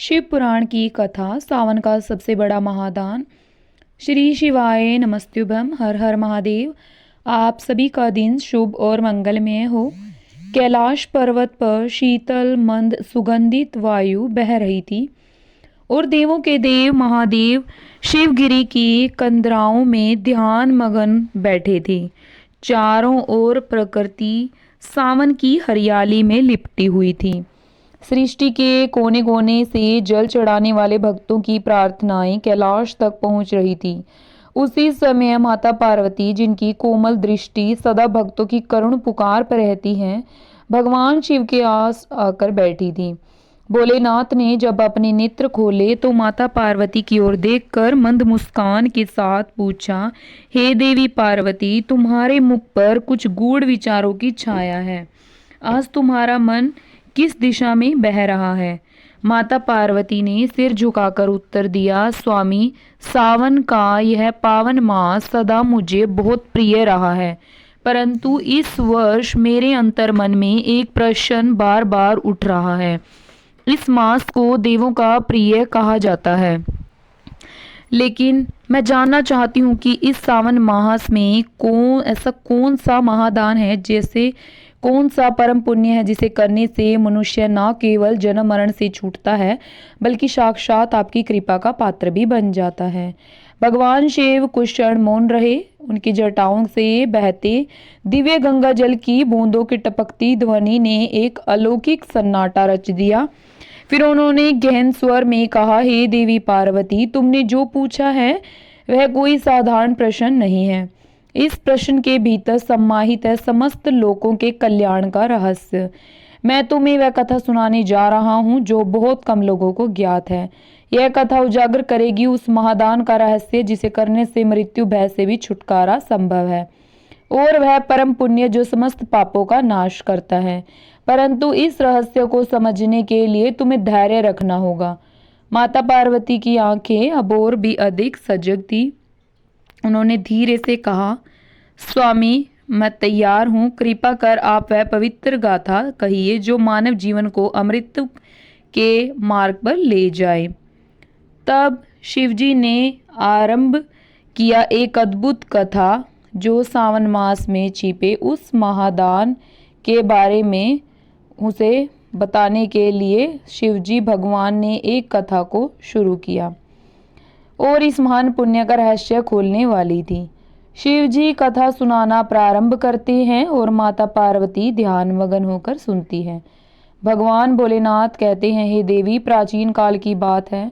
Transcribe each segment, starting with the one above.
शिव पुराण की कथा। सावन का सबसे बड़ा महादान। श्री शिवाय नमस्तुभ्यम। हर हर महादेव। आप सभी का दिन शुभ और मंगलमय हो। कैलाश पर्वत पर शीतल मंद सुगंधित वायु बह रही थी और देवों के देव महादेव शिवगिरी की कंदराओं में ध्यान मगन बैठे थे। चारों ओर प्रकृति सावन की हरियाली में लिपटी हुई थी। सृष्टि के कोने कोने से जल चढ़ाने वाले भक्तों की प्रार्थनाएं कैलाश तक पहुंच रही थी। उसी समय माता पार्वती, जिनकी कोमल दृष्टि सदा भक्तों की करुण पुकार पर रहती है, भगवान शिव के आस आकर बैठी थी। भोलेनाथ ने जब अपने नेत्र खोले तो माता पार्वती की ओर देखकर मंद मुस्कान के साथ पूछा, हे देवी पार्वती, तुम्हारे मुख पर कुछ गूढ़ विचारों की छाया है। आज तुम्हारा मन किस दिशा में बह रहा है? माता पार्वती ने सिर झुकाकर उत्तर दिया, स्वामी, सावन का यह पावन मास सदा मुझे बहुत प्रिय रहा है, परंतु इस वर्ष मेरे अंतर्मन में एक प्रश्न बार बार उठ रहा है। इस मास को देवों का प्रिय कहा जाता है, लेकिन मैं जानना चाहती हूँ कि इस सावन मास में कौन सा महादान है, जैसे कौन सा परम पुण्य है जिसे करने से मनुष्य न केवल जन्म मरण से छूटता है बल्कि साक्षात आपकी कृपा का पात्र भी बन जाता है। भगवान शिव कुछ क्षण मौन रहे। उनकी जटाओं से बहते दिव्य गंगा जल की बूंदों की टपकती ध्वनि ने एक अलौकिक सन्नाटा रच दिया। फिर उन्होंने गहन स्वर में कहा, हे देवी पार्वती, तुमने जो पूछा है वह कोई साधारण प्रश्न नहीं है। इस प्रश्न के भीतर सम्माहित है समस्त लोगों के कल्याण का रहस्य। मैं तुम्हें वह कथा सुनाने जा रहा हूँ जो बहुत कम लोगों को ज्ञात है। यह कथा उजागर करेगी उस महादान का रहस्य जिसे करने से मृत्यु भय से भी छुटकारा संभव है, और वह परम पुण्य जो समस्त पापों का नाश करता है। परंतु इस रहस्य को समझने के लिए तुम्हें धैर्य रखना होगा। माता पार्वती की आंखें अब और भी अधिक सजग थी। उन्होंने धीरे से कहा, स्वामी, मैं तैयार हूँ। कृपा कर आप वह पवित्र गाथा कहिए जो मानव जीवन को अमृत के मार्ग पर ले जाए। तब शिवजी ने आरंभ किया एक अद्भुत कथा जो सावन मास में छिपे उस महादान के बारे में उसे बताने के लिए शिवजी भगवान ने एक कथा को शुरू किया और इस महान पुण्य का रहस्य खोलने वाली थी। शिवजी कथा सुनाना प्रारंभ करते हैं और माता पार्वती ध्यान मगन होकर सुनती है। भगवान भोलेनाथ कहते हैं, हे देवी, प्राचीन काल की बात है।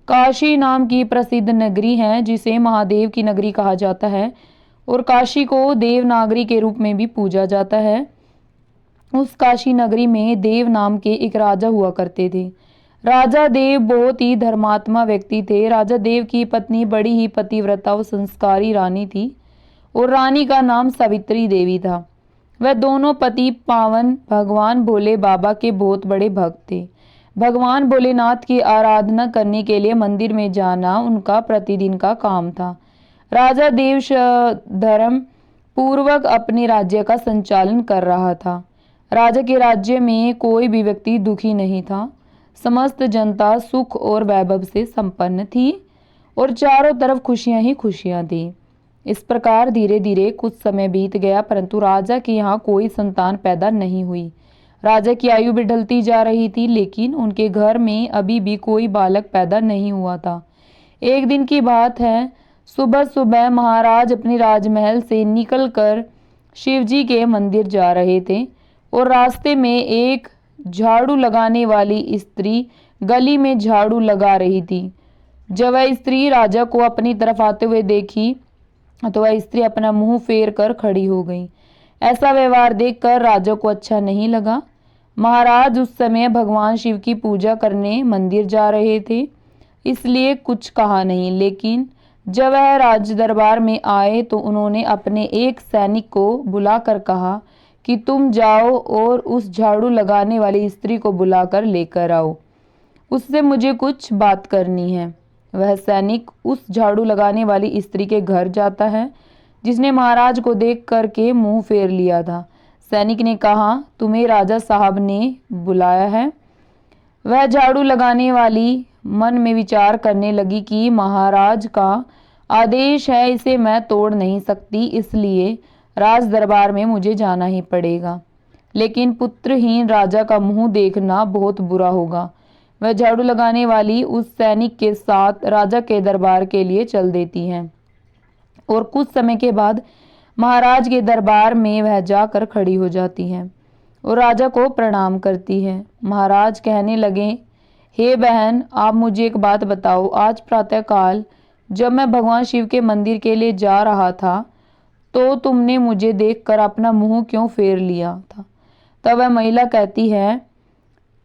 काशी नाम की प्रसिद्ध नगरी है जिसे महादेव की नगरी कहा जाता है और काशी को देवनागरी के रूप में भी पूजा जाता है। उस काशी नगरी में देव नाम के एक राजा हुआ करते थे। राजा देव बहुत ही धर्मात्मा व्यक्ति थे। राजा देव की पत्नी बड़ी ही पतिव्रता और संस्कारी रानी थी और रानी का नाम सावित्री देवी था। वह दोनों पति पावन भगवान भोले बाबा के बहुत बड़े भक्त थे। भगवान भोलेनाथ की आराधना करने के लिए मंदिर में जाना उनका प्रतिदिन का काम था। राजा देव धर्म पूर्वक अपने राज्य का संचालन कर रहा था। राजा के राज्य में कोई भी व्यक्ति दुखी नहीं था। समस्त जनता सुख और वैभव से संपन्न थी और चारों तरफ खुशियां ही खुशियां थी। इस प्रकार धीरे धीरे कुछ समय बीत गया, परंतु राजा के यहाँ कोई संतान पैदा नहीं हुई। राजा की आयु भी ढलती जा रही थी, लेकिन उनके घर में अभी भी कोई बालक पैदा नहीं हुआ था। एक दिन की बात है, सुबह सुबह महाराज अपने राजमहल से निकलकर शिवजी के मंदिर जा रहे थे और रास्ते में एक झाड़ू लगाने वाली स्त्री गली में झाड़ू लगा रही थी। जब वह स्त्री राजा को अपनी तरफ आते हुए देखी तो वह स्त्री अपना मुंह फेर कर खड़ी हो गई। ऐसा व्यवहार देखकर राजा को अच्छा नहीं लगा। महाराज उस समय भगवान शिव की पूजा करने मंदिर जा रहे थे, इसलिए कुछ कहा नहीं। लेकिन जब वह राज दरबार में आए तो उन्होंने अपने एक सैनिक को बुलाकर कहा कि तुम जाओ और उस झाड़ू लगाने वाली स्त्री को बुलाकर लेकर आओ, उससे मुझे कुछ बात करनी है। वह सैनिक उस झाड़ू लगाने वाली स्त्री के घर जाता है जिसने महाराज को देख करके मुंह फेर लिया था। सैनिक ने कहा, तुम्हें राजा साहब ने बुलाया है। वह झाड़ू लगाने वाली मन में विचार करने लगी कि महाराज का आदेश है, इसे मैं तोड़ नहीं सकती, इसलिए राज दरबार में मुझे जाना ही पड़ेगा। लेकिन पुत्रहीन राजा का मुंह देखना बहुत बुरा होगा। वह झाड़ू लगाने वाली उस सैनिक के साथ राजा के दरबार के लिए चल देती हैं और कुछ समय के बाद महाराज के दरबार में वह जाकर खड़ी हो जाती हैं और राजा को प्रणाम करती है। महाराज कहने लगे, हे बहन, आप मुझे एक बात बताओ। आज प्रातःकाल जब मैं भगवान शिव के मंदिर के लिए जा रहा था तो तुमने मुझे देखकर अपना मुंह क्यों फेर लिया था? तब वह महिला कहती है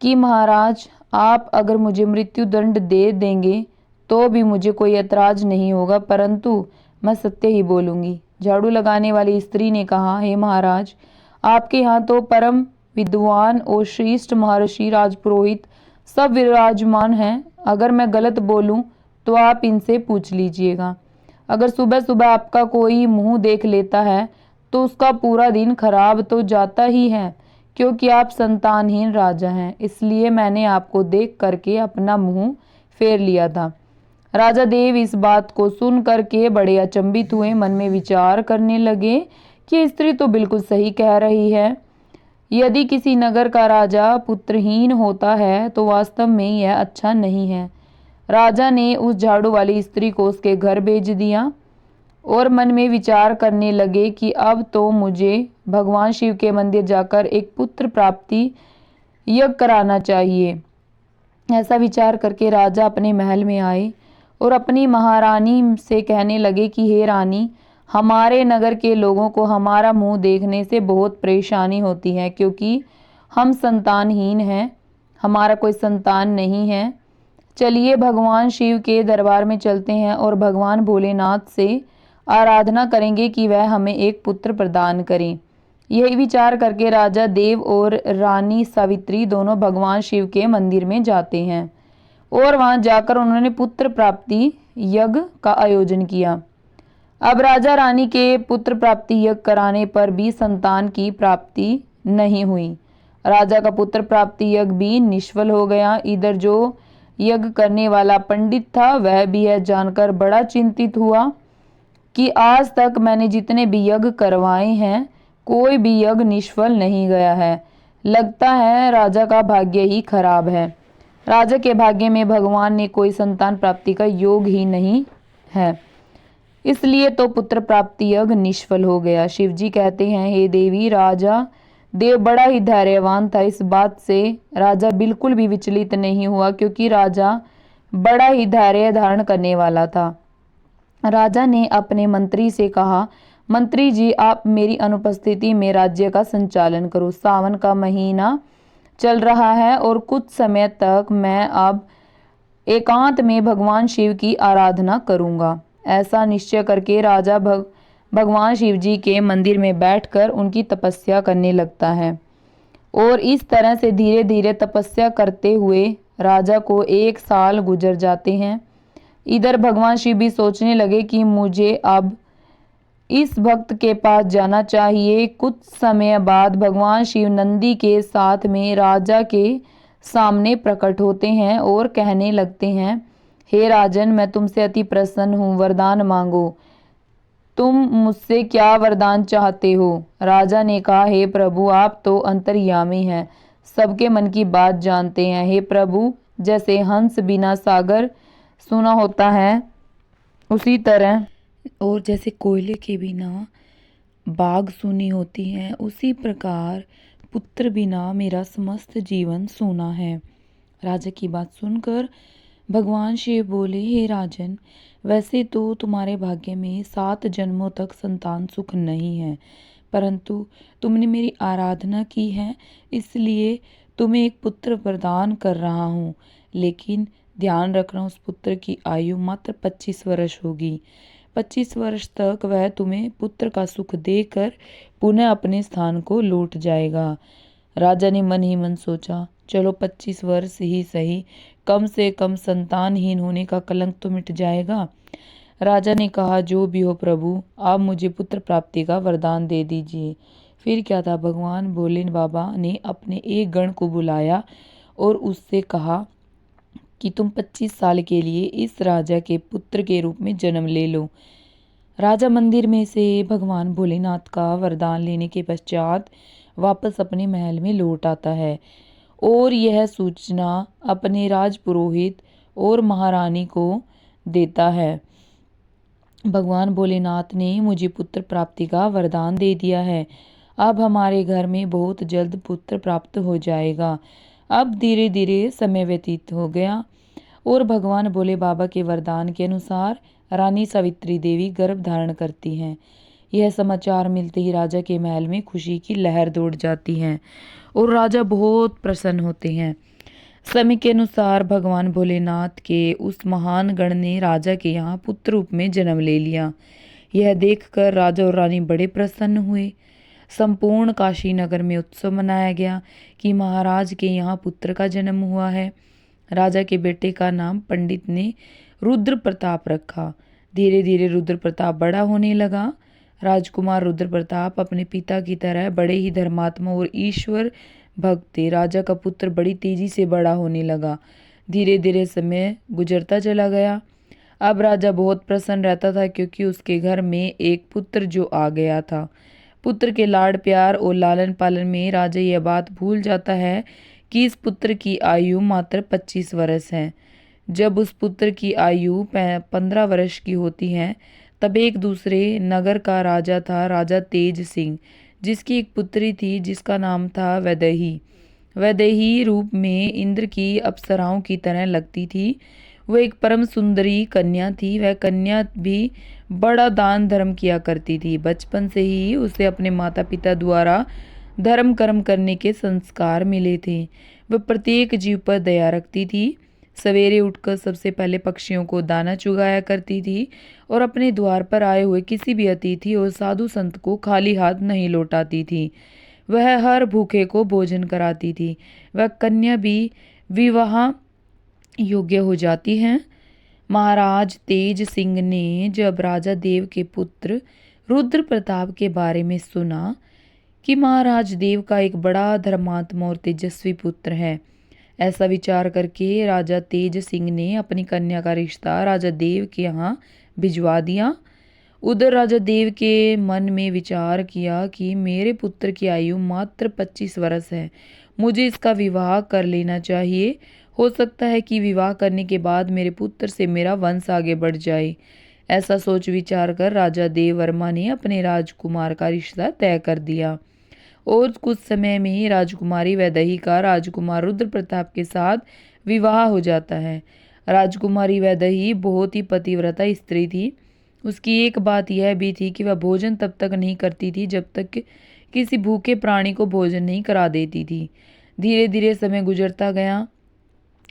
कि महाराज, आप अगर मुझे मृत्यु दंड दे देंगे तो भी मुझे कोई ऐतराज नहीं होगा, परंतु मैं सत्य ही बोलूंगी। झाड़ू लगाने वाली स्त्री ने कहा, हे महाराज, आपके यहाँ तो परम विद्वान और श्रेष्ठ महर्षि राजपुरोहित सब विराजमान हैं। अगर मैं गलत बोलूं तो आप इनसे पूछ लीजिएगा। अगर सुबह सुबह आपका कोई मुंह देख लेता है तो उसका पूरा दिन खराब तो जाता ही है, क्योंकि आप संतानहीन राजा हैं, इसलिए मैंने आपको देख करके अपना मुंह फेर लिया था। राजा देव इस बात को सुन करके बड़े अचंभित हुए, मन में विचार करने लगे कि स्त्री तो बिल्कुल सही कह रही है। यदि किसी नगर का राजा पुत्रहीन होता है तो वास्तव में यह अच्छा नहीं है। राजा ने उस झाड़ू वाली स्त्री को उसके घर भेज दिया और मन में विचार करने लगे कि अब तो मुझे भगवान शिव के मंदिर जाकर एक पुत्र प्राप्ति यज्ञ कराना चाहिए। ऐसा विचार करके राजा अपने महल में आए और अपनी महारानी से कहने लगे कि हे रानी, हमारे नगर के लोगों को हमारा मुंह देखने से बहुत परेशानी होती है, क्योंकि हम संतानहीन हैं, हमारा कोई संतान नहीं है। चलिए भगवान शिव के दरबार में चलते हैं और भगवान भोलेनाथ से आराधना करेंगे कि वह हमें एक पुत्र प्रदान करें। यही विचार करके राजा देव और रानी सावित्री दोनों भगवान शिव के मंदिर में जाते हैं और वहां जाकर उन्होंने पुत्र प्राप्ति यज्ञ का आयोजन किया। अब राजा रानी के पुत्र प्राप्ति यज्ञ कराने पर भी संतान की प्राप्ति नहीं हुई। राजा का पुत्र प्राप्ति यज्ञ भी निष्फल हो गया। इधर जो यज्ञ करने वाला पंडित था वह भी यह जानकर बड़ा चिंतित हुआ कि आज तक मैंने जितने भी यज्ञ करवाए हैं कोई भी यज्ञ निष्फल नहीं गया है। लगता है राजा का भाग्य ही खराब है। राजा के भाग्य में भगवान ने कोई संतान प्राप्ति का योग ही नहीं है, इसलिए तो पुत्र प्राप्ति यज्ञ निष्फल हो गया। शिवजी कहते हैं, हे देवी, राजा देव बड़ा ही धैर्यवान था। इस बात से राजा बिल्कुल भी विचलित नहीं हुआ, क्योंकि राजा बड़ा ही धैर्य धारण करने वाला था। राजा ने अपने मंत्री से कहा, मंत्री जी, आप मेरी अनुपस्थिति में राज्य का संचालन करो। सावन का महीना चल रहा है और कुछ समय तक मैं अब एकांत में भगवान शिव की आराधना करूंगा। ऐसा निश्चय करके राजा भगवान शिव जी के मंदिर में बैठकर उनकी तपस्या करने लगता है और इस तरह से धीरे धीरे तपस्या करते हुए राजा को 1 साल गुजर जाते हैं। इधर भगवान शिव भी सोचने लगे कि मुझे अब इस भक्त के पास जाना चाहिए। कुछ समय बाद भगवान शिव नंदी के साथ में राजा के सामने प्रकट होते हैं और कहने लगते हैं, हे राजन, मैं तुमसे अति प्रसन्न हूँ, वरदान मांगो। तुम मुझसे क्या वरदान चाहते हो? राजा ने कहा, हे प्रभु, आप तो अंतर्यामी हैं, सबके मन की बात जानते हैं। हे प्रभु, जैसे हंस बिना सागर सुना होता है उसी तरह, और जैसे कोयले के बिना बाग सुनी होती है, उसी प्रकार पुत्र बिना मेरा समस्त जीवन सूना है। राजा की बात सुनकर भगवान शिव बोले, हे राजन, वैसे तो तुम्हारे भाग्य में 7 जन्मों तक संतान सुख नहीं है, परंतु तुमने मेरी आराधना की है, इसलिए तुम्हें एक पुत्र प्रदान कर रहा हूँ। लेकिन ध्यान रखना, उस पुत्र की आयु मात्र 25 वर्ष होगी। 25 वर्ष तक वह तुम्हें पुत्र का सुख देकर पुनः अपने स्थान को लौट जाएगा। राजा ने मन ही मन सोचा, चलो 25 वर्ष ही सही, कम से कम संतानहीन होने का कलंक तो मिट जाएगा। राजा ने कहा, जो भी हो प्रभु, आप मुझे पुत्र प्राप्ति का वरदान दे दीजिए। फिर क्या था, भगवान भोले बाबा ने अपने एक गण को बुलाया और उससे कहा कि तुम 25 साल के लिए इस राजा के पुत्र के रूप में जन्म ले लो। राजा मंदिर में से भगवान भोलेनाथ का वरदान लेने के पश्चात वापस अपने महल में लौट आता है और यह सूचना अपने राजपुरोहित और महारानी को देता है। भगवान भोलेनाथ ने मुझे पुत्र प्राप्ति का वरदान दे दिया है। अब हमारे घर में बहुत जल्द पुत्र प्राप्त हो जाएगा। अब धीरे धीरे समय व्यतीत हो गया और भगवान भोले बाबा के वरदान के अनुसार रानी सावित्री देवी गर्भ धारण करती हैं। यह समाचार मिलते ही राजा के महल में खुशी की लहर दौड़ जाती है और राजा बहुत प्रसन्न होते हैं। समय के अनुसार भगवान भोलेनाथ के उस महान गण ने राजा के यहाँ पुत्र रूप में जन्म ले लिया। यह देखकर राजा और रानी बड़े प्रसन्न हुए। संपूर्ण काशी नगर में उत्सव मनाया गया कि महाराज के यहाँ पुत्र का जन्म हुआ है। राजा के बेटे का नाम पंडित ने रुद्र प्रताप रखा। धीरे धीरे रुद्र प्रताप बड़ा होने लगा। राजकुमार रुद्र प्रताप अपने पिता की तरह बड़े ही धर्मात्मा और ईश्वर भक्त थे। राजा का पुत्र बड़ी तेजी से बड़ा होने लगा। धीरे धीरे समय गुजरता चला गया। अब राजा बहुत प्रसन्न रहता था क्योंकि उसके घर में एक पुत्र जो आ गया था। पुत्र के लाड प्यार और लालन पालन में राजा यह बात भूल जाता है कि इस पुत्र की आयु मात्र 25 वर्ष है। जब उस पुत्र की आयु 15 वर्ष की होती है तब एक दूसरे नगर का राजा था, राजा तेज सिंह, जिसकी एक पुत्री थी जिसका नाम था वैदेही। वैदेही रूप में इंद्र की अप्सराओं की तरह लगती थी। वह एक परम सुंदरी कन्या थी। वह कन्या भी बड़ा दान धर्म किया करती थी। बचपन से ही उसे अपने माता पिता द्वारा धर्म कर्म करने के संस्कार मिले थे। वह प्रत्येक जीव पर दया रखती थी। सवेरे उठकर सबसे पहले पक्षियों को दाना चुगाया करती थी और अपने द्वार पर आए हुए किसी भी अतिथि और साधु संत को खाली हाथ नहीं लौटाती थी। वह हर भूखे को भोजन कराती थी। वह कन्या भी विवाह योग्य हो जाती है। महाराज तेज सिंह ने जब राजा देव के पुत्र रुद्र प्रताप के बारे में सुना कि महाराज देव का एक बड़ा धर्मात्मा और तेजस्वी पुत्र है, ऐसा विचार करके राजा तेज सिंह ने अपनी कन्या का रिश्ता राजा देव के यहाँ भिजवा दिया। उधर राजा देव के मन में विचार किया कि मेरे पुत्र की आयु मात्र 25 वर्ष है, मुझे इसका विवाह कर लेना चाहिए। हो सकता है कि विवाह करने के बाद मेरे पुत्र से मेरा वंश आगे बढ़ जाए। ऐसा सोच विचार कर राजा देव वर्मा ने अपने राजकुमार का रिश्ता तय कर दिया और कुछ समय में ही राजकुमारी वैदेही का राजकुमार रुद्र प्रताप के साथ विवाह हो जाता है। राजकुमारी वैदेही बहुत ही पतिव्रता स्त्री थी। उसकी एक बात यह भी थी कि वह भोजन तब तक नहीं करती थी जब तक किसी भूखे प्राणी को भोजन नहीं करा देती थी। धीरे धीरे समय गुजरता गया।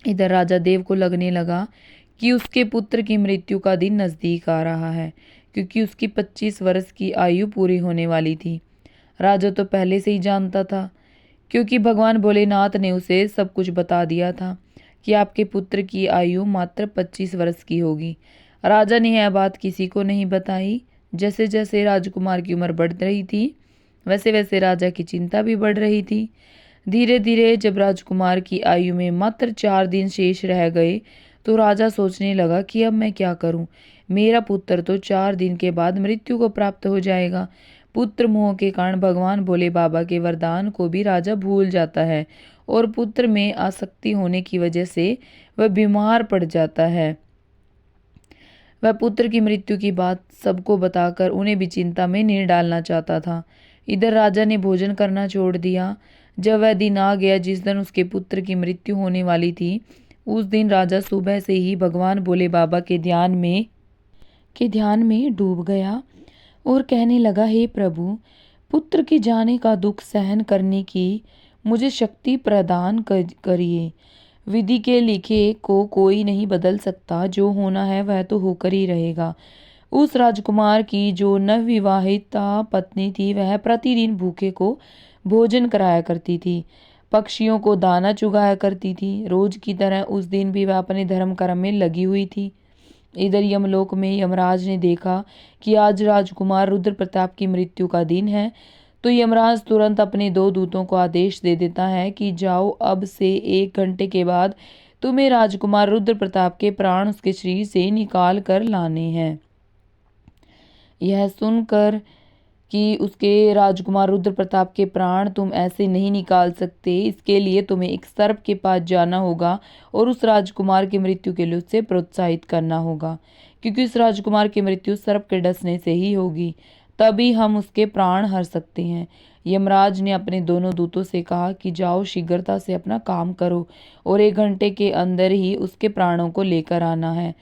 इधर राजा देव को लगने लगा कि उसके पुत्र की मृत्यु का दिन नजदीक आ रहा है, क्योंकि उसकी 25 वर्ष की आयु पूरी होने वाली थी। राजा तो पहले से ही जानता था, क्योंकि भगवान भोलेनाथ ने उसे सब कुछ बता दिया था कि आपके पुत्र की आयु मात्र 25 वर्ष की होगी। राजा ने यह बात किसी को नहीं बताई। जैसे जैसे राजकुमार की उम्र बढ़ रही थी वैसे वैसे राजा की चिंता भी बढ़ रही थी। धीरे धीरे जब राजकुमार की आयु में मात्र 4 दिन शेष रह गए तो राजा सोचने लगा कि अब मैं क्या करूं। मेरा पुत्र तो 4 दिन के बाद मृत्यु को प्राप्त हो जाएगा। पुत्र मोह के कारण भगवान भोले बाबा के वरदान को भी राजा भूल जाता है और पुत्र में आसक्ति होने की वजह से वह बीमार पड़ जाता है। वह पुत्र की मृत्यु की बात सबको बताकर उन्हें भी चिंता में नहीं डालना चाहता था। इधर राजा ने भोजन करना छोड़ दिया। जब वह दिन आ गया जिस दिन उसके पुत्र की मृत्यु होने वाली थी, उस दिन राजा सुबह से ही भगवान भोले बाबा के ध्यान में डूब गया और कहने लगा, हे प्रभु, पुत्र के जाने का दुख सहन करने की मुझे शक्ति प्रदान करिए। विधि के लिखे को कोई नहीं बदल सकता। जो होना है वह तो होकर ही रहेगा। उस राजकुमार की जो नवविवाहिता पत्नी थी वह प्रतिदिन भूखे को भोजन कराया करती थी, पक्षियों को दाना चुगाया करती थी। रोज की तरह उस दिन भी वह अपने धर्म कर्म में लगी हुई थी। इधर यमलोक में यमराज ने देखा कि आज राजकुमार रुद्र प्रताप की मृत्यु का दिन है, तो यमराज तुरंत अपने 2 दूतों को आदेश दे देता है कि जाओ, अब से 1 घंटे के बाद तुम्हें राजकुमार रुद्र प्रताप के प्राण उसके शरीर से निकाल कर लाने हैं। यह सुनकर कि उसके राजकुमार रुद्र प्रताप के प्राण तुम ऐसे नहीं निकाल सकते, इसके लिए तुम्हें एक सर्प के पास जाना होगा और उस राजकुमार की मृत्यु के लिए उससे प्रोत्साहित करना होगा, क्योंकि उस राजकुमार की मृत्यु सर्प के डसने से ही होगी, तभी हम उसके प्राण हर सकते हैं। यमराज ने अपने दोनों दूतों से कहा कि जाओ, शीघ्रता से अपना काम करो और 1 घंटे के अंदर ही उसके प्राणों को लेकर आना है।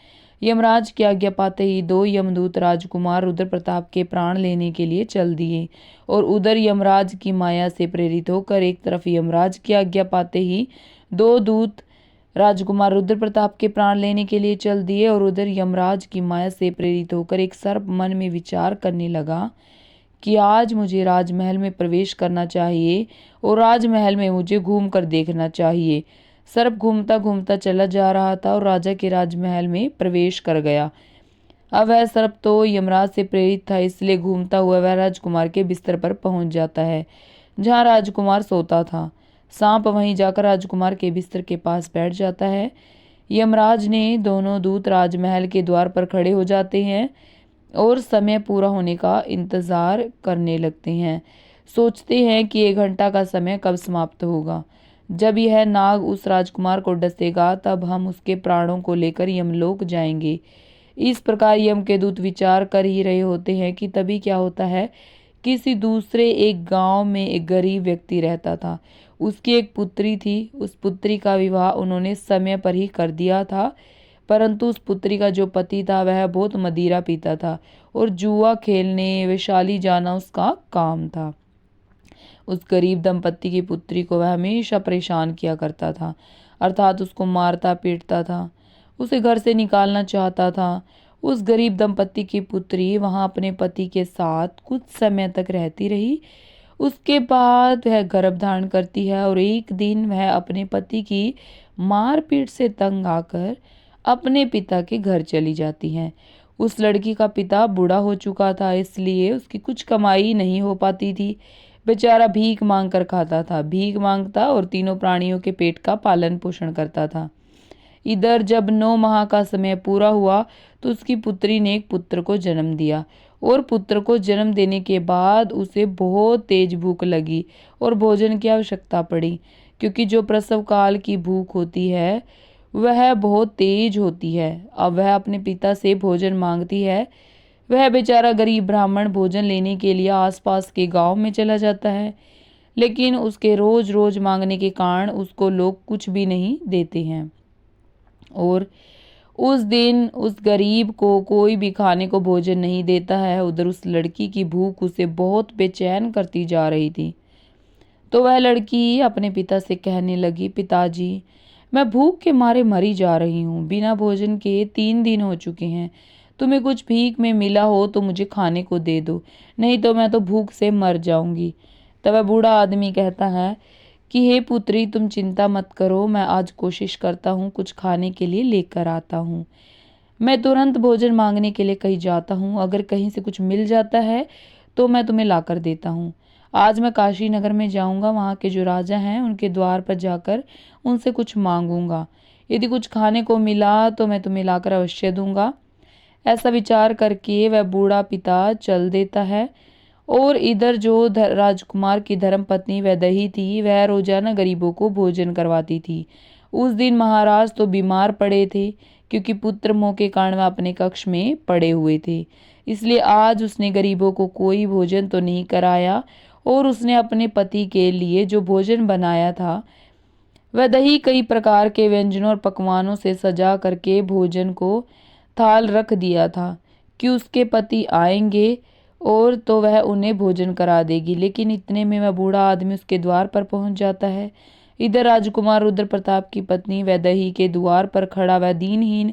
यमराज की आज्ञा पाते ही 2 यमदूत राजकुमार रुद्र प्रताप के प्राण लेने के लिए चल दिए और उधर यमराज की माया से प्रेरित होकर एक तरफ यमराज की आज्ञा पाते ही 2 दूत राजकुमार रुद्र प्रताप के प्राण लेने के लिए चल दिए और उधर यमराज की माया से प्रेरित होकर एक सर्प मन में विचार करने लगा कि आज मुझे राजमहल में प्रवेश करना चाहिए और राजमहल में मुझे घूम कर देखना चाहिए। सर्प घूमता घूमता चला जा रहा था और राजा के राजमहल में प्रवेश कर गया। अब वह सर्प तो यमराज से प्रेरित था, इसलिए घूमता हुआ वह राजकुमार के बिस्तर पर पहुंच जाता है जहां राजकुमार सोता था। सांप वहीं जाकर राजकुमार के बिस्तर के पास बैठ जाता है। यमराज ने दोनों दूत राजमहल के द्वार पर खड़े हो जाते हैं और समय पूरा होने का इंतजार करने लगते हैं। सोचते हैं कि 1 घंटा का समय कब समाप्त होगा। जब यह नाग उस राजकुमार को डसेगा तब हम उसके प्राणों को लेकर यमलोक जाएंगे। इस प्रकार यम के दूत विचार कर ही रहे होते हैं कि तभी क्या होता है, किसी दूसरे एक गांव में एक गरीब व्यक्ति रहता था। उसकी एक पुत्री थी। उस पुत्री का विवाह उन्होंने समय पर ही कर दिया था, परंतु उस पुत्री का जो पति था वह बहुत मदिरा पीता था और जुआ खेलने, वैशाली जाना उसका काम था। उस गरीब दंपत्ति की पुत्री को वह हमेशा परेशान किया करता था, अर्थात उसको मारता पीटता था, उसे घर से निकालना चाहता था। उस गरीब दंपत्ति की पुत्री वहां अपने पति के साथ कुछ समय तक रहती रही। उसके बाद वह गर्भ धारण करती है और एक दिन वह अपने पति की मारपीट से तंग आकर अपने पिता के घर चली जाती है। उस लड़की का पिता बूढ़ा हो चुका था, इसलिए उसकी कुछ कमाई नहीं हो पाती थी। बेचारा भीख मांग कर खाता था, भीख मांगता और तीनों प्राणियों के पेट का पालन पोषण करता था। इधर जब 9 माह का समय पूरा हुआ तो उसकी पुत्री ने एक पुत्र को जन्म दिया और पुत्र को जन्म देने के बाद उसे बहुत तेज भूख लगी और भोजन की आवश्यकता पड़ी, क्योंकि जो प्रसव काल की भूख होती है वह बहुत तेज होती है। अब वह अपने पिता से भोजन मांगती है। वह बेचारा गरीब ब्राह्मण भोजन लेने के लिए आसपास के गांव में चला जाता है, लेकिन उसके रोज रोज मांगने के कारण उसको लोग कुछ भी नहीं देते हैं और उस दिन उस गरीब को कोई भी खाने को भोजन नहीं देता है। उधर उस लड़की की भूख उसे बहुत बेचैन करती जा रही थी। तो वह लड़की अपने पिता से कहने लगी, पिताजी, मैं भूख के मारे मरी जा रही हूँ। बिना भोजन के 3 दिन हो चुके हैं। तुम्हें कुछ भीख में मिला हो तो मुझे खाने को दे दो, नहीं तो मैं तो भूख से मर जाऊंगी। तब वह बूढ़ा आदमी कहता है कि हे पुत्री, तुम चिंता मत करो, मैं आज कोशिश करता हूँ, कुछ खाने के लिए लेकर आता हूँ। मैं तुरंत भोजन मांगने के लिए कहीं जाता हूँ, अगर कहीं से कुछ मिल जाता है तो मैं तुम्हें लाकर देता हूँ। आज मैं काशी नगर में जाऊंगा, वहाँ के जो राजा हैं उनके द्वार पर जाकर उनसे कुछ मांगूंगा। यदि कुछ खाने को मिला तो मैं तुम्हें लाकर अवश्य दूंगा। ऐसा विचार करके वह बूढ़ा पिता चल देता है और इधर जो राजकुमार की धर्मपत्नी वैदेही थी वह रोजाना गरीबों को भोजन करवाती थी। उस दिन महाराज तो बीमार पड़े थे, क्योंकि पुत्र मोह के कारण वह अपने कक्ष में पड़े हुए थे, इसलिए आज उसने गरीबों को कोई भोजन तो नहीं कराया और उसने अपने पति के लिए जो भोजन बनाया था वह दही कई प्रकार के व्यंजनों और पकवानों से सजा करके भोजन को थाल रख दिया था कि उसके पति आएंगे और तो वह उन्हें भोजन करा देगी। लेकिन इतने में वह बूढ़ा आदमी उसके द्वार पर पहुंच जाता है। इधर राजकुमार रुद्र प्रताप की पत्नी वैदेही के द्वार पर खड़ा वह दीनहीन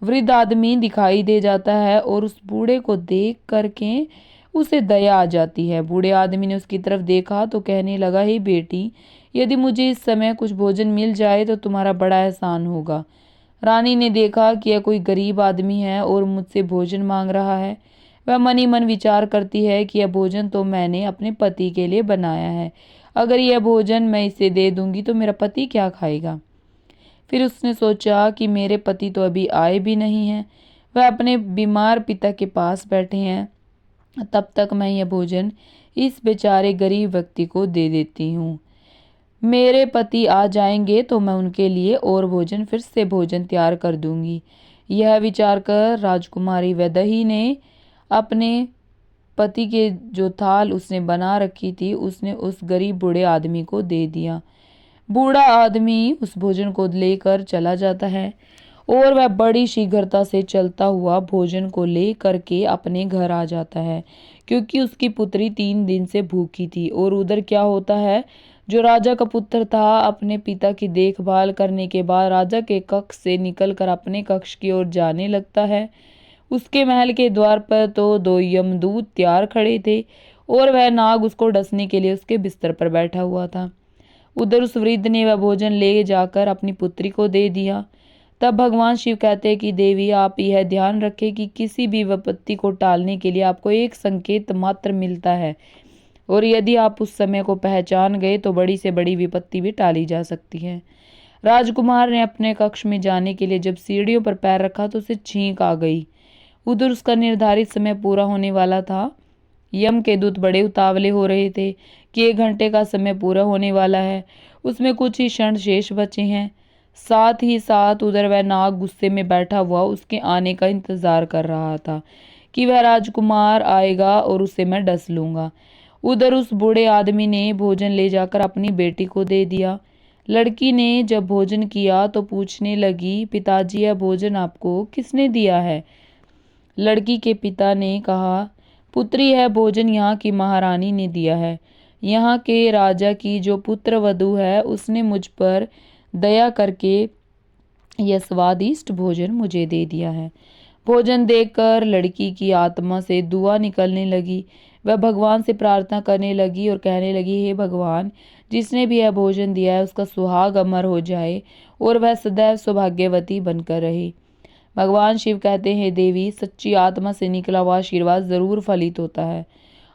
वृद्ध आदमी दिखाई दे जाता है और उस बूढ़े को देख करके उसे दया आ जाती है। बूढ़े आदमी ने उसकी तरफ देखा तो कहने लगा, हे बेटी, यदि मुझे इस समय कुछ भोजन मिल जाए तो तुम्हारा बड़ा एहसान होगा। रानी ने देखा कि यह कोई गरीब आदमी है और मुझसे भोजन मांग रहा है। वह मन ही मन विचार करती है कि यह भोजन तो मैंने अपने पति के लिए बनाया है, अगर यह भोजन मैं इसे दे दूंगी तो मेरा पति क्या खाएगा। फिर उसने सोचा कि मेरे पति तो अभी आए भी नहीं हैं, वह अपने बीमार पिता के पास बैठे हैं, तब तक मैं यह भोजन इस बेचारे गरीब व्यक्ति को दे देती हूँ। मेरे पति आ जाएंगे तो मैं उनके लिए और भोजन फिर से भोजन तैयार कर दूंगी। यह विचार कर राजकुमारी वैदेही ने अपने पति के जो थाल उसने बना रखी थी उसने उस गरीब बूढ़े आदमी को दे दिया। बूढ़ा आदमी उस भोजन को लेकर चला जाता है और वह बड़ी शीघ्रता से चलता हुआ भोजन को ले करके अपने घर आ जाता है, क्योंकि उसकी पुत्री 3 दिन से भूखी थी। और उधर क्या होता है, जो राजा का पुत्र था अपने पिता की देखभाल करने के बाद राजा के कक्ष से निकलकर अपने कक्ष की ओर जाने लगता है। उसके महल के द्वार पर तो 2 यमदूत तैयार खड़े थे और वह नाग उसको डसने के लिए उसके बिस्तर पर बैठा हुआ था। उधर उस वृद्ध ने वह भोजन ले जाकर अपनी पुत्री को दे दिया। तब भगवान शिव कहते हैं कि देवी, आप यह ध्यान रखें कि किसी भी विपत्ति को टालने के लिए आपको एक संकेत मात्र मिलता है, और यदि आप उस समय को पहचान गए तो बड़ी से बड़ी विपत्ति भी टाली जा सकती है। राजकुमार ने अपने कक्ष में जाने के लिए जब सीढ़ियों पर पैर रखा तो उसे छींक आ गई। उधर उसका निर्धारित समय पूरा होने वाला था। यम के दूत बड़े उतावले हो रहे थे कि 1 घंटे का समय पूरा होने वाला है, उसमें कुछ ही क्षण शेष बचे हैं। साथ ही साथ उधर वह नाग गुस्से में बैठा हुआ उसके आने का इंतजार कर रहा था कि वह राजकुमार आएगा और उसे मैं डस लूंगा। उधर उस बूढ़े आदमी ने भोजन ले जाकर अपनी बेटी को दे दिया। लड़की ने जब भोजन किया तो पूछने लगी, पिताजी, यह भोजन आपको किसने दिया है? लड़की के पिता ने कहा, पुत्री, यह भोजन यहाँ की महारानी ने दिया है। यहाँ के राजा की जो पुत्र वधू है उसने मुझ पर दया करके यह स्वादिष्ट भोजन मुझे दे दिया है। भोजन देखकर लड़की की आत्मा से दुआ निकलने लगी। वह भगवान से प्रार्थना करने लगी और कहने लगी, हे भगवान, जिसने भी यह भोजन दिया है उसका सुहाग अमर हो जाए और वह सदैव सौभाग्यवती बनकर रहे। भगवान शिव कहते हैं, देवी, सच्ची आत्मा से निकला हुआ आशीर्वाद जरूर फलित होता है।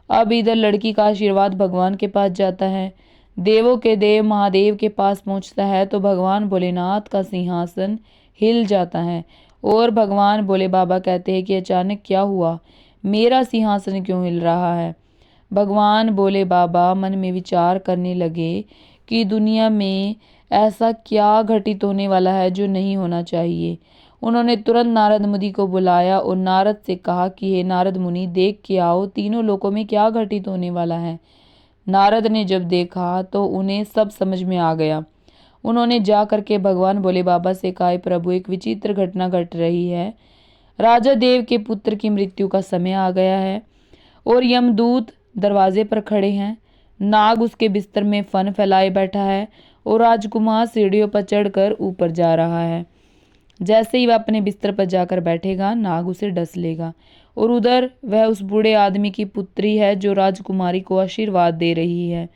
अब इधर लड़की का आशीर्वाद भगवान के पास जाता है, देवों के देव महादेव के पास पहुंचता है तो भगवान भोलेनाथ का सिंहासन हिल जाता है और भगवान भोले बाबा कहते हैं कि अचानक क्या हुआ, मेरा सिंहासन क्यों हिल रहा है। भगवान भोले बाबा मन में विचार करने लगे कि दुनिया में ऐसा क्या घटित होने वाला है जो नहीं होना चाहिए। उन्होंने तुरंत नारद मुनि को बुलाया और नारद से कहा कि हे नारद मुनि, देख के आओ तीनों लोकों में क्या घटित होने वाला है। नारद ने जब देखा तो उन्हें सब समझ में आ गया। उन्होंने जा करके भगवान भोले बाबा से कहा, प्रभु, एक विचित्र घटना घट रही है। राजा देव के पुत्र की मृत्यु का समय आ गया है और यमदूत दरवाजे पर खड़े हैं। नाग उसके बिस्तर में फन फैलाए बैठा है और राजकुमार सीढ़ियों पर चढ़कर ऊपर जा रहा है। जैसे ही वह अपने बिस्तर पर जाकर बैठेगा नाग उसे डस लेगा। और उधर वह उस बूढ़े आदमी की पुत्री है जो राजकुमारी को आशीर्वाद दे रही है।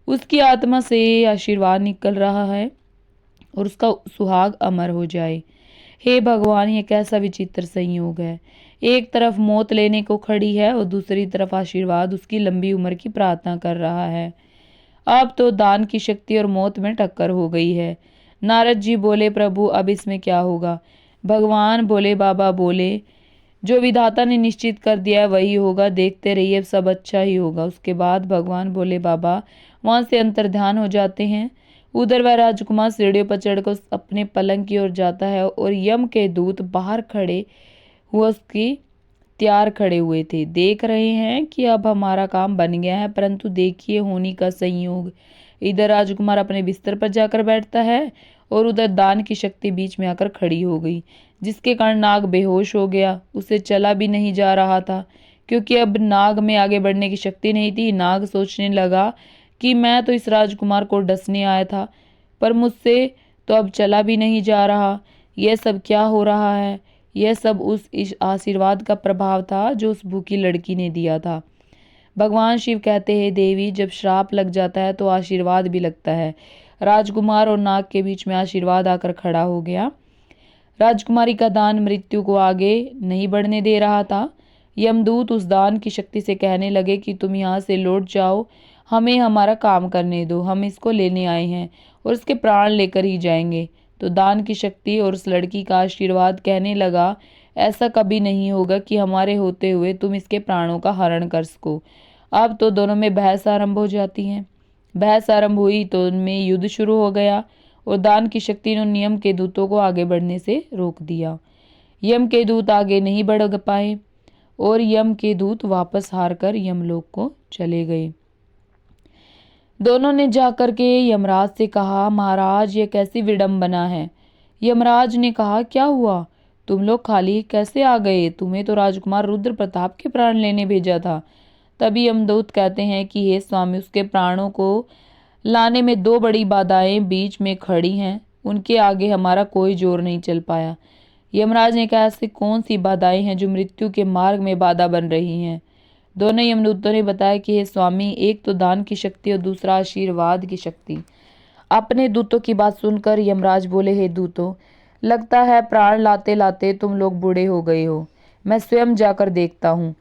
उसकी आत्मा से आशीर्वाद निकल रहा है और उसका सुहाग अमर हो जाए। हे भगवान, ये कैसा विचित्र संयोग है। एक तरफ मौत लेने को खड़ी है और दूसरी तरफ आशीर्वाद उसकी लंबी उम्र की प्रार्थना कर रहा है। अब तो दान की शक्ति और मौत में टक्कर हो गई है। नारद जी बोले, प्रभु, अब इसमें क्या होगा? भगवान भोले बाबा बोले, जो विधाता ने निश्चित कर दिया है वही होगा, देखते रहिए, सब अच्छा ही होगा। उसके बाद भगवान भोले बाबा वहां से अंतर्ध्यान हो जाते हैं। उधर वह राजकुमार सीढ़ियों पर चढ़कर अपने पलंग की ओर जाता है और यम के दूत बाहर खड़े हुए उसकी तैयार खड़े हुए थे। देख रहे हैं कि अब हमारा काम बन गया है, परंतु देखिए होनी का संयोग। इधर राजकुमार अपने बिस्तर पर जाकर बैठता है और उधर दान की शक्ति बीच में आकर खड़ी हो गई, जिसके कारण नाग बेहोश हो गया। उसे चला भी नहीं जा रहा था क्योंकि अब नाग में आगे बढ़ने की शक्ति नहीं थी। नाग सोचने लगा कि मैं तो इस राजकुमार को डसने आया था, पर मुझसे तो अब चला भी नहीं जा रहा। यह सब क्या हो रहा है? यह सब उस आशीर्वाद का प्रभाव था जो उस भूखी लड़की ने दिया था। भगवान शिव कहते हैं, देवी, जब श्राप लग जाता है तो आशीर्वाद भी लगता है। राजकुमार और नाग के बीच में आशीर्वाद आकर खड़ा हो गया। राजकुमारी का दान मृत्यु को आगे नहीं बढ़ने दे रहा था। यमदूत उस दान की शक्ति से कहने लगे कि तुम यहाँ से लौट जाओ, हमें हमारा काम करने दो, हम इसको लेने आए हैं और इसके प्राण लेकर ही जाएंगे। तो दान की शक्ति और उस लड़की का आशीर्वाद कहने लगा, ऐसा कभी नहीं होगा कि हमारे होते हुए तुम इसके प्राणों का हरण कर सको। अब तो दोनों में बहस आरंभ हो जाती है। बहस आरंभ हुई तो उनमें युद्ध शुरू हो गया और दान की शक्ति ने नियम के दूतों को आगे बढ़ने से रोक दिया। यम के दूत आगे नहीं बढ़ पाए और यम के दूत वापस हारकर यमलोक को चले गए। दोनों ने जाकर के यमराज से कहा, महाराज ये कैसी विडंबना है। यमराज ने कहा, क्या हुआ, तुम लोग खाली कैसे आ गए, तुम्हें तो राजकुमार रुद्र प्रताप के प्राण लेने भेजा था। तभी यमदूत कहते हैं कि हे स्वामी, उसके प्राणों को लाने में दो बड़ी बाधाएं बीच में खड़ी हैं, उनके आगे हमारा कोई जोर नहीं चल पाया। यमराज ने कहा, ऐसी कौन सी बाधाएं हैं जो मृत्यु के मार्ग में बाधा बन रही हैं। दोनों यमदूतों ने बताया कि हे स्वामी, एक तो दान की शक्ति और दूसरा आशीर्वाद की शक्ति। अपने दूतों की बात सुनकर यमराज बोले, हे दूतों, लगता है प्राण लाते लाते तुम लोग बूढ़े हो गए हो। मैं स्वयं जाकर देखता हूँ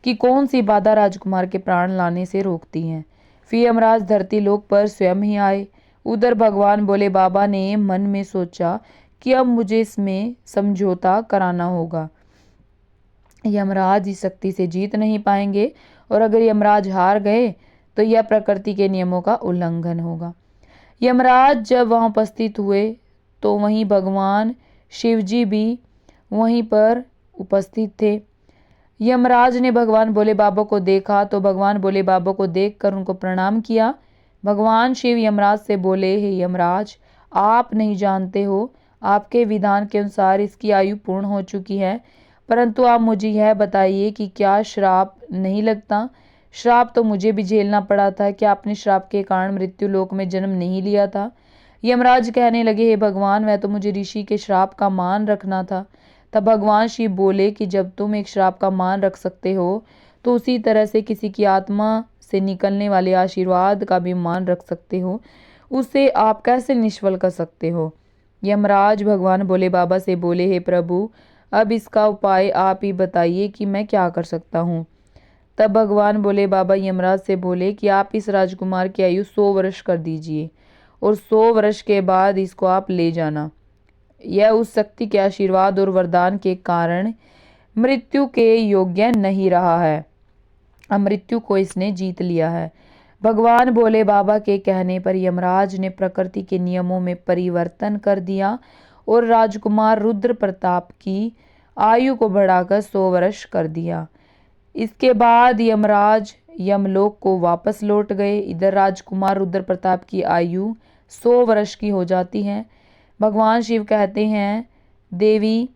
कि कौन सी बाधा राजकुमार के प्राण लाने से रोकती है। फिर यमराज धरती लोक पर स्वयं ही आए। उधर भगवान भोले बाबा ने मन में सोचा कि अब मुझे इसमें समझौता कराना होगा। यमराज इस शक्ति से जीत नहीं पाएंगे और अगर यमराज हार गए तो यह प्रकृति के नियमों का उल्लंघन होगा। यमराज जब वहां उपस्थित हुए तो वहीं भगवान शिवजी भी वहीं पर उपस्थित थे। यमराज ने भगवान भोले बाबा को देखा तो भगवान भोले बाबा को देखकर उनको प्रणाम किया। भगवान शिव यमराज से बोले, हे यमराज, आप नहीं जानते हो, आपके विधान के अनुसार इसकी आयु पूर्ण हो चुकी है, परंतु आप मुझे यह बताइए कि क्या श्राप नहीं लगता। श्राप तो मुझे भी झेलना पड़ा था, क्या आपने श्राप के कारण मृत्यु लोक में जन्म नहीं लिया था। यमराज कहने लगे, हे भगवान, वह तो मुझे ऋषि के श्राप का मान रखना था। तब भगवान शिव बोले कि जब तुम एक श्राप का मान रख सकते हो तो उसी तरह से किसी की आत्मा से निकलने वाले आशीर्वाद का भी मान रख सकते हो, उसे आप कैसे निष्फल कर सकते हो। यमराज भगवान भोले बाबा से बोले, हे प्रभु, अब इसका उपाय आप ही बताइए कि मैं क्या कर सकता हूँ। तब भगवान भोले बाबा यमराज से बोले कि आप इस राजकुमार की आयु 100 वर्ष कर दीजिए और 100 वर्ष के बाद इसको आप ले जाना। यह उस शक्ति के आशीर्वाद और वरदान के कारण मृत्यु के योग्य नहीं रहा है, अब मृत्यु को इसने जीत लिया है। भगवान भोले बाबा के कहने पर यमराज ने प्रकृति के नियमों में परिवर्तन कर दिया और राजकुमार रुद्र प्रताप की आयु को बढ़ाकर 100 वर्ष कर दिया। इसके बाद यमराज यमलोक को वापस लौट गए। इधर राजकुमार रुद्र प्रताप की आयु 100 वर्ष की हो जाती है। भगवान शिव कहते हैं, देवी,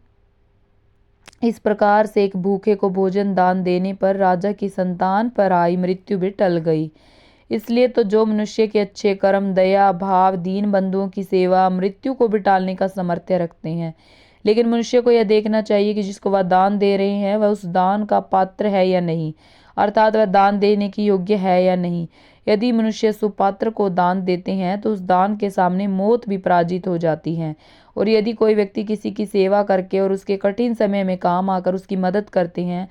इस प्रकार से एक भूखे को भोजन दान देने पर राजा की संतान पर आई मृत्यु भी टल गई। इसलिए तो जो मनुष्य के अच्छे कर्म, दया भाव, दीन बंधुओं की सेवा मृत्यु को भी टालने का सामर्थ्य रखते हैं। लेकिन मनुष्य को यह देखना चाहिए कि जिसको वह दान दे रहे हैं वह उस दान का पात्र है या नहीं, अर्थात वह दान देने की योग्य है या नहीं। यदि मनुष्य सुपात्र को दान देते हैं तो उस दान के सामने मौत भी पराजित हो जाती है। और यदि कोई व्यक्ति किसी की सेवा करके और उसके कठिन समय में काम आकर उसकी मदद करते हैं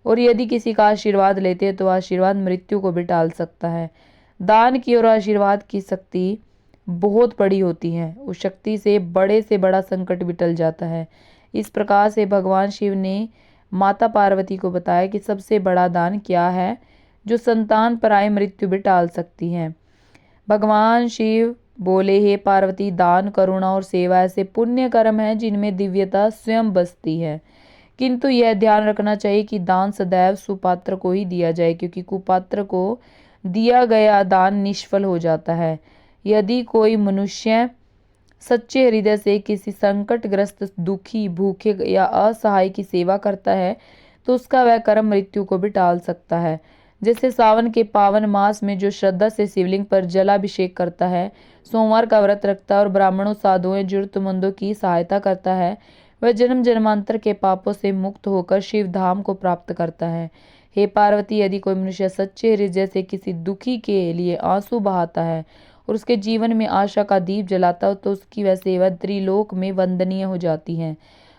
और यदि किसी का आशीर्वाद लेते हैं तो आशीर्वाद मृत्यु को भी टाल सकता है। दान की और आशीर्वाद की शक्ति बहुत बड़ी होती है, उस शक्ति से बड़ा संकट भी टल जाता है। इस प्रकार से भगवान शिव ने माता पार्वती को बताया कि सबसे बड़ा दान क्या है जो संतान पर आए मृत्यु भी टाल सकती है। भगवान शिव बोले, हे पार्वती, दान, करुणा और सेवा ऐसे पुण्य कर्म है जिनमें दिव्यता स्वयं बसती है, किंतु यह ध्यान रखना चाहिए कि दान सदैव सुपात्र को ही दिया जाए, क्योंकि कुपात्र को दिया गया दान निष्फल हो जाता है। यदि कोई मनुष्य सच्चे हृदय से किसी संकटग्रस्त, दुखी, भूखे या असहाय की सेवा करता है तो उसका वह कर्म मृत्यु को भी टाल सकता है। जैसे सावन के पावन मास में जो श्रद्धा से शिवलिंग पर जलाभिषेक करता है, सोमवार का व्रत रखता है और ब्राह्मणों, साधुओं, जरूरतमंदों की सहायता करता है, वह जन्म जन्मांतर के पापों से मुक्त होकर शिव धाम को प्राप्त करता है। हे पार्वती, यदि कोई मनुष्य सच्चे हृदय से किसी दुखी के लिए आंसू बहाता है और उसके जीवन में आशा का दीप जलाता हो तो उसकी वह सेवा त्रिलोक में वंदनीय हो जाती है।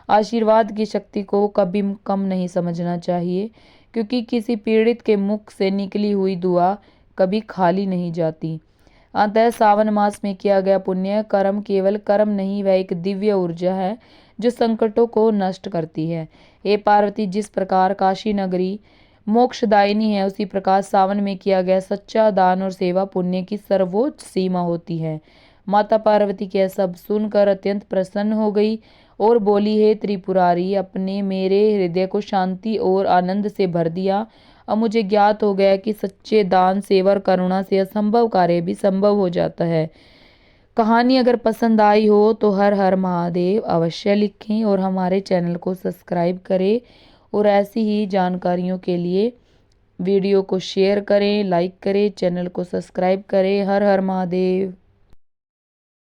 आशीर्वाद की शक्ति को कभी कम नहीं समझना चाहिए, क्योंकि किसी पीड़ित के मुख से निकली हुई दुआ कभी खाली नहीं जाती। अतः सावन मास में किया गया पुण्य कर्म केवल कर्म नहीं, वह एक दिव्य ऊर्जा है जो संकटों को नष्ट करती है। हे पार्वती, जिस प्रकार काशी नगरी मोक्षदायिनी है, उसी प्रकार सावन में किया गया सच्चा दान और सेवा पुण्य की सर्वोच्च सीमा होती है। माता पार्वती के सब सुनकर अत्यंत प्रसन्न हो गई और बोली, हे त्रिपुरारी, अपने मेरे हृदय को शांति और आनंद से भर दिया। अब मुझे ज्ञात हो गया कि सच्चे दान, सेवा और करुणा से असंभव कार्य भी संभव हो जाता है। कहानी अगर पसंद आई हो तो हर हर महादेव अवश्य लिखें और हमारे चैनल को सब्सक्राइब करें और ऐसी ही जानकारियों के लिए वीडियो को शेयर करें, लाइक करें, चैनल को सब्सक्राइब करें। हर हर महादेव।